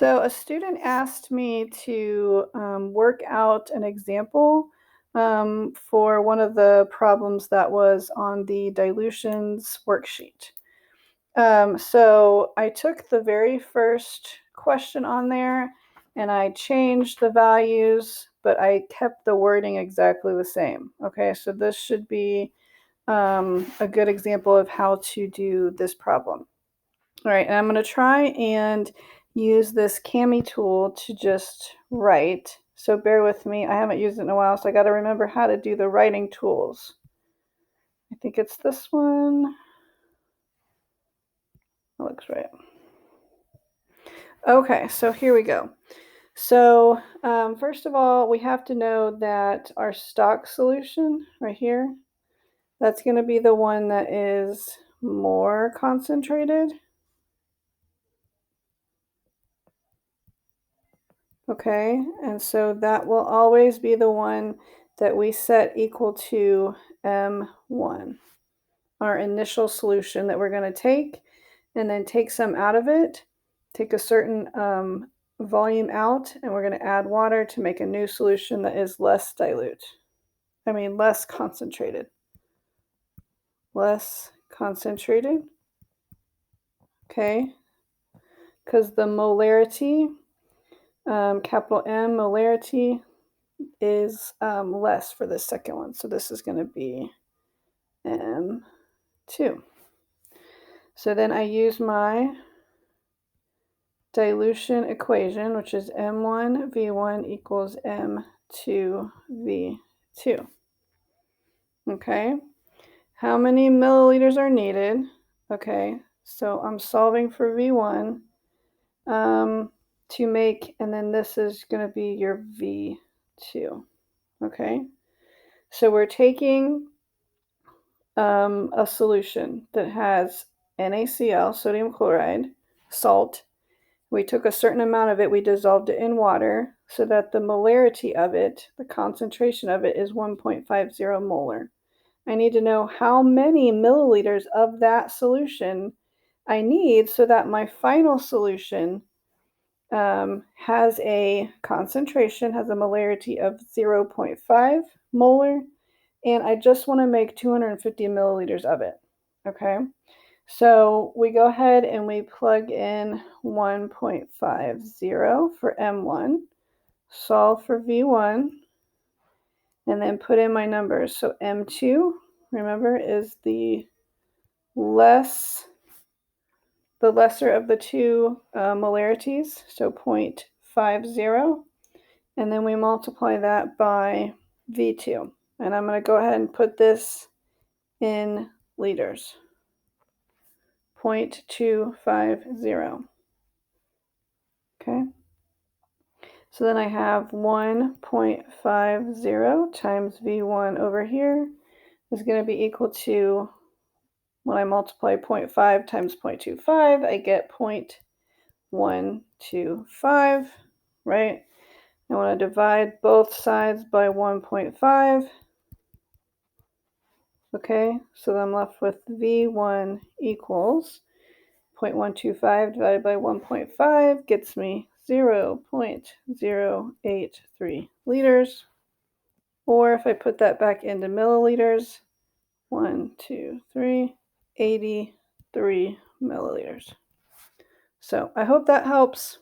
So a student asked me to work out an example for one of the problems that was on the dilutions worksheet. So I took the very first question on there and I changed the values, but I kept the wording exactly the same. Okay, so this should be a good example of how to do this problem. All right, and I'm going to try and use this Cami tool to just write. So bear with me. I haven't used it in a while, so I got to remember how to do the writing tools. I think it's this one. That looks right. Okay, so here we go. So first of all, we have to know that our stock solution right here, that's going to be the one that is more concentrated. Okay, and so that will always be the one that we set equal to M1, our initial solution that we're going to take, and then take some out of it, take a certain volume out, and we're going to add water to make a new solution that is less dilute. Less concentrated. Less concentrated. Okay, because the molarity, capital M molarity, is less for this second one. So this is going to be M2. So then I use my dilution equation, which is M1 V1 equals M2 V2. Okay, how many milliliters are needed? Okay, so I'm solving for V1 to make, and then this is going to be your V2. Okay, so we're taking a solution that has NaCl, sodium chloride, salt. We took a certain amount of it, we dissolved it in water so that the molarity of it, the concentration of it, is 1.50 molar. I need to know how many milliliters of that solution I need so that my final solution has a concentration, has a molarity of 0.5 molar, and I just want to make 250 milliliters of it. Okay, so we go ahead and we plug in 1.50 for M1, solve for V1, and then put in my numbers. So M2, remember, is the lesser of the two molarities, so 0.50, and then we multiply that by V2. And I'm going to go ahead and put this in liters. 0.250. Okay. So then I have 1.50 times V1 over here is going to be equal to, when I multiply 0.5 times 0.25, I get 0.125, right? I want to divide both sides by 1.5. Okay, so I'm left with V1 equals 0.125 divided by 1.5 gets me 0.083 liters. Or if I put that back into milliliters, 83 milliliters. So I hope that helps.